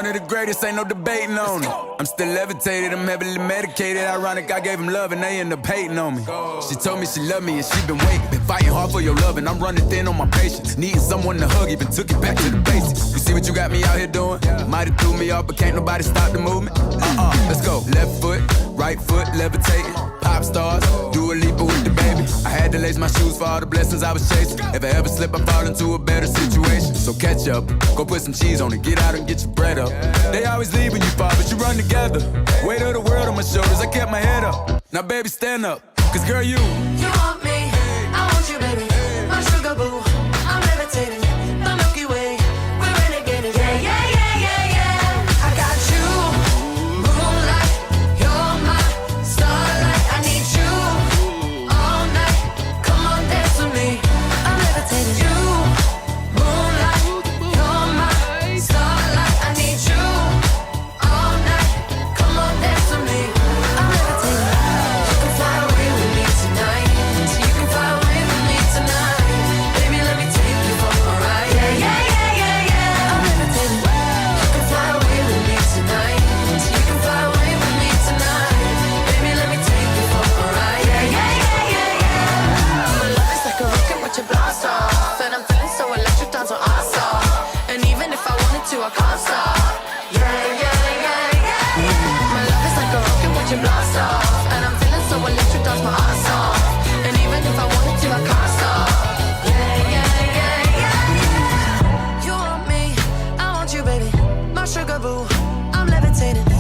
one of the greatest, ain't no debating on it. I'm still levitated, I'm heavily medicated. Ironic, I gave him love and they end up hating on me. She told me she loved me and she been waiting. Been fighting hard for your love and I'm running thin on my patience. Needing someone to hug, even took it back to the basics. You see what you got me out here doing? Might have threw me off, but can't nobody stop the movement. Let's go. Left foot, right foot, levitating. Pop stars, do a leap with the baby. I had to lace my shoes for all the blessings I was chasing. If I ever slip, I fall into a better situation. So catch up, go put some cheese on it, get out and get your bread up. They always leave when you fall, but you run together. Weight of the world on my shoulders, I kept my head up. Now baby, stand up, cause girl, you want me, I want you, baby. My sugar boo, I'm levitating. The Milky Way, we're renegading. Yeah, yeah, yeah, yeah, yeah. I got you, moonlight. You're my starlight. I need you all night. Come on, dance with me. I'm levitating. You, moonlight. You're my starlight. I need you all night. Come on, dance with me. I'm levitating. You can fly away with me tonight. You can fly away with me tonight. Baby, let me take you for a ride. Yeah, yeah, yeah, yeah, yeah. I'm levitating. You can fly away with me tonight. You can fly away with me tonight. Baby, let me take you for a ride. Yeah, yeah, yeah, yeah, yeah. My love is like a rocket, watch it blast off. And I'm feeling so electric, dance on our off. And even if I wanted to, I can't stop. Yeah, yeah, yeah, yeah. My love is like a rocket, watch it blast off. And I'm feeling so electric, dance my ass off. And even if I wanted to, I can't stop. Yeah, yeah, yeah, yeah. You want me, I want you, baby. My sugar boo, I'm levitating.